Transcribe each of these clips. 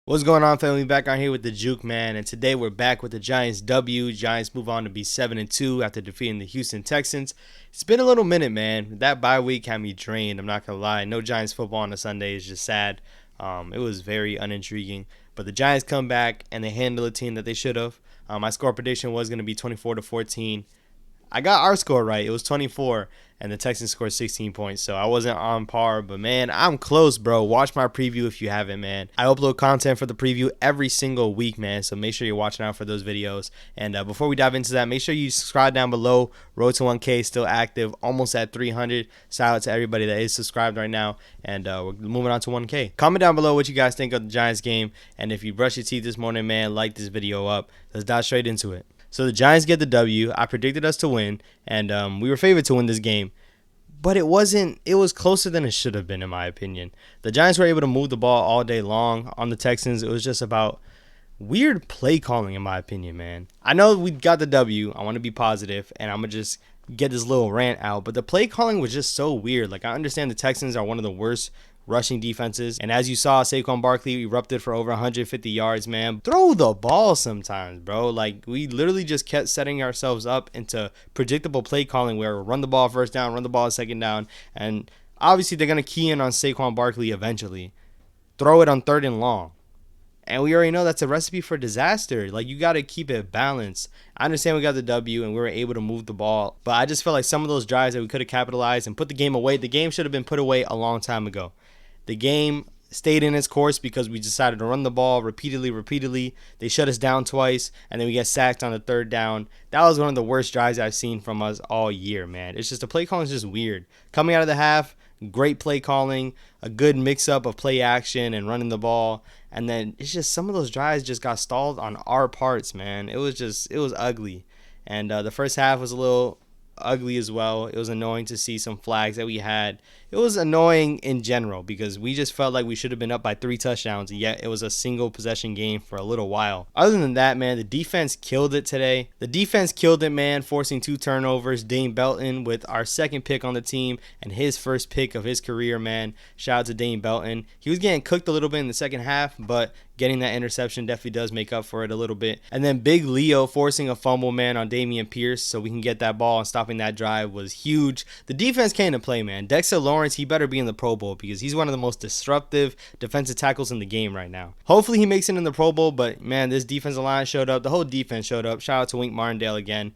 What's going on, family? Back on here with the Juke Man, and today we're back with the Giants W. Giants move on to be 7-2 after defeating the Houston Texans. It's been a little minute, man. That bye week had me drained. I'm not gonna lie. No Giants football on a Sunday is just sad. It was very unintriguing. But the Giants come back and they handle a team that they should have. My score prediction was gonna be 24-14. I got our score right. It was 24, and the Texans scored 16 points, so I wasn't on par. But, man, I'm close, bro. Watch my preview if you haven't, man. I upload content for the preview every single week, man, so make sure you're watching out for those videos. And before we dive into that, make sure you subscribe down below. Road to 1K is still active, almost at 300. Shout out to everybody that is subscribed right now, and we're moving on to 1K. Comment down below what you guys think of the Giants game, and if you brush your teeth this morning, man, like this video up. Let's dive straight into it. So the Giants get the W. I predicted us to win, and we were favored to win this game. But it wasn't. It was closer than it should have been, in my opinion. The Giants were able to move the ball all day long on the Texans. It was just about weird play calling, in my opinion, man. I know we got the W. I want to be positive, and I'm going to just get this little rant out. But the play calling was just so weird. Like, I understand the Texans are one of the worst rushing defenses, and as you saw, Saquon Barkley erupted for over 150 yards, man. Throw the ball sometimes, bro. Like, we literally just kept setting ourselves up into predictable play calling where run the ball first down, run the ball second down, and obviously they're going to key in on Saquon Barkley eventually. Throw it on third and long. And we already know that's a recipe for disaster. Like, you got to keep it balanced. I understand we got the W and we were able to move the ball, but I just felt like some of those drives that we could have capitalized and put the game away, the game should have been put away a long time ago. The game stayed in its course because we decided to run the ball repeatedly. They shut us down twice, and then we get sacked on the third down. That was one of the worst drives I've seen from us all year, man. It's just the play calling is just weird. Coming out of the half, great play calling, a good mix-up of play action and running the ball. And then it's just some of those drives just got stalled on our parts, man. It was ugly. And the first half was a little ugly as well. It was annoying to see some flags that we had. It was annoying in general because we just felt like we should have been up by 3 touchdowns, and yet it was a single possession game for a little while. Other than that, man, the defense killed it today. The defense killed it, man, forcing 2 turnovers. Dane Belton with our second pick on the team and his first pick of his career, man. Shout out to Dane Belton. He was getting cooked a little bit in the second half, but getting that interception definitely does make up for it a little bit. And then Big Leo forcing a fumble, man, on Dameon Pierce so we can get that ball, and stopping that drive was huge. The defense came to play, man. Dexter Lawrence, he better be in the Pro Bowl because he's one of the most disruptive defensive tackles in the game right now. Hopefully he makes it in the Pro Bowl, but, man, this defensive line showed up. The whole defense showed up. Shout out to Wink Martindale again.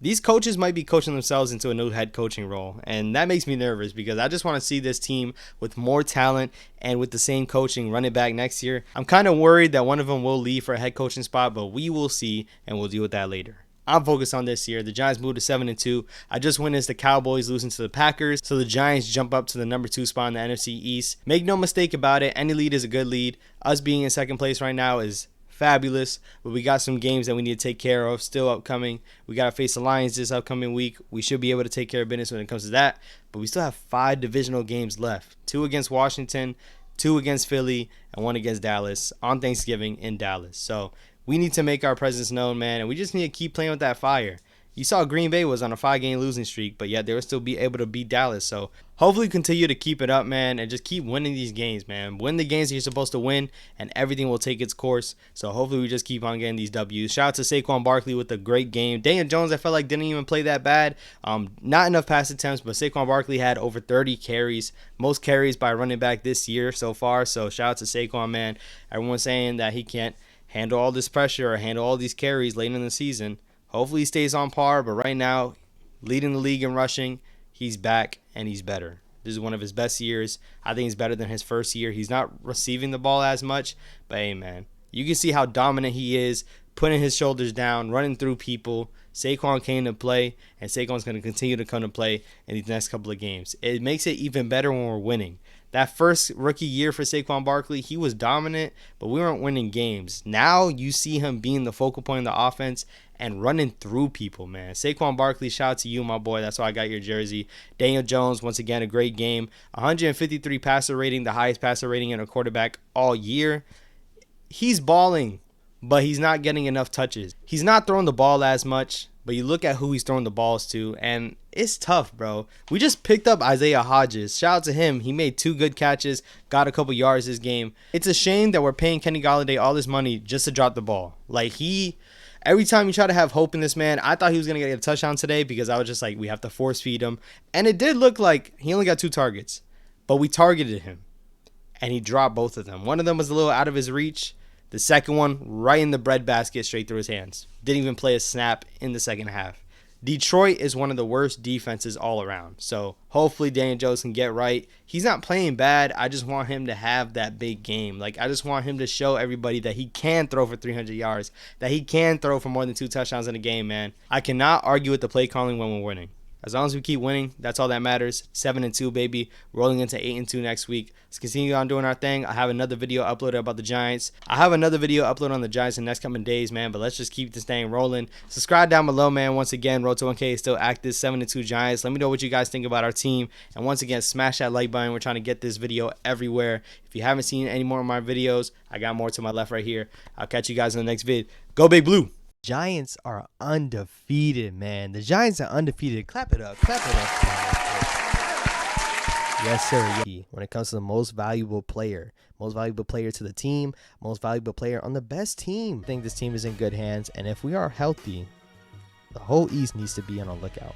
These coaches might be coaching themselves into a new head coaching role, and that makes me nervous because I just want to see this team with more talent and with the same coaching run it back next year. I'm kind of worried that one of them will leave for a head coaching spot, but we will see, and we'll deal with that later. I'm focused on this year. The Giants moved to 7-2. I just witnessed the Cowboys losing to the Packers, so the Giants jump up to the number 2 spot in the NFC East. Make no mistake about it, any lead is a good lead. Us being in second place right now is fabulous, but we got some games that we need to take care of still upcoming. We got to face the Lions this upcoming week. We should be able to take care of business when it comes to that, but we still have 5 divisional games left. 2 against Washington, 2 against Philly, and 1 against Dallas on Thanksgiving in Dallas. So we need to make our presence known, man, and we just need to keep playing with that fire. You saw Green Bay was on a 5-game losing streak, but yet they will still be able to beat Dallas. So hopefully continue to keep it up, man, and just keep winning these games, man. Win the games that you're supposed to win, and everything will take its course. So hopefully we just keep on getting these W's. Shout out to Saquon Barkley with a great game. Daniel Jones, I felt like didn't even play that bad. Not enough pass attempts, but Saquon Barkley had over 30 carries, most carries by running back this year so far. So shout out to Saquon, man. Everyone's saying that he can't handle all this pressure or handle all these carries late in the season. Hopefully he stays on par, but right now, leading the league in rushing, he's back and he's better. This is one of his best years. I think he's better than his first year. He's not receiving the ball as much, but hey, man, you can see how dominant he is, putting his shoulders down, running through people. Saquon came to play, and Saquon's going to continue to come to play in these next couple of games. It makes it even better when we're winning. That first rookie year for Saquon Barkley, he was dominant, but we weren't winning games. Now you see him being the focal point of the offense and running through people, man. Saquon Barkley, shout out to you, my boy. That's why I got your jersey. Daniel Jones, once again, a great game. 153 passer rating, the highest passer rating in a quarterback all year. He's balling, but he's not getting enough touches. He's not throwing the ball as much, But you look at who he's throwing the balls to, and it's tough, bro. We just picked up Isaiah Hodges. Shout out to him. He made 2 good catches, got a couple yards this game. It's a shame that we're paying Kenny Golladay all this money just to drop the ball. Like, every time you try to have hope in this man, I thought he was going to get a touchdown today because I was just like, we have to force feed him. And it did look like he only got 2 targets, but we targeted him, and he dropped both of them. One of them was a little out of his reach. The second one, right in the breadbasket, straight through his hands. Didn't even play a snap in the second half. Detroit is one of the worst defenses all around. So hopefully Daniel Jones can get right. He's not playing bad. I just want him to have that big game. Like, I just want him to show everybody that he can throw for 300 yards, that he can throw for more than 2 touchdowns in a game, man. I cannot argue with the play calling when we're winning. As long as we keep winning, that's all that matters. 7-2, baby. Rolling into 8-2 next week. Let's continue on doing our thing. I have another video uploaded about the Giants. I have another video uploaded on the Giants in the next coming days, man. But let's just keep this thing rolling. Subscribe down below, man. Once again, Road to 1K is still active. 7-2 Giants. Let me know what you guys think about our team. And once again, smash that like button. We're trying to get this video everywhere. If you haven't seen any more of my videos, I got more to my left right here. I'll catch you guys in the next vid. Go Big Blue. Giants are undefeated, man. The Giants are undefeated. Clap it up. Clap it up. Yes, sir. When it comes to the most valuable player to the team, most valuable player on the best team. I think this team is in good hands, and if we are healthy, the whole East needs to be on a lookout.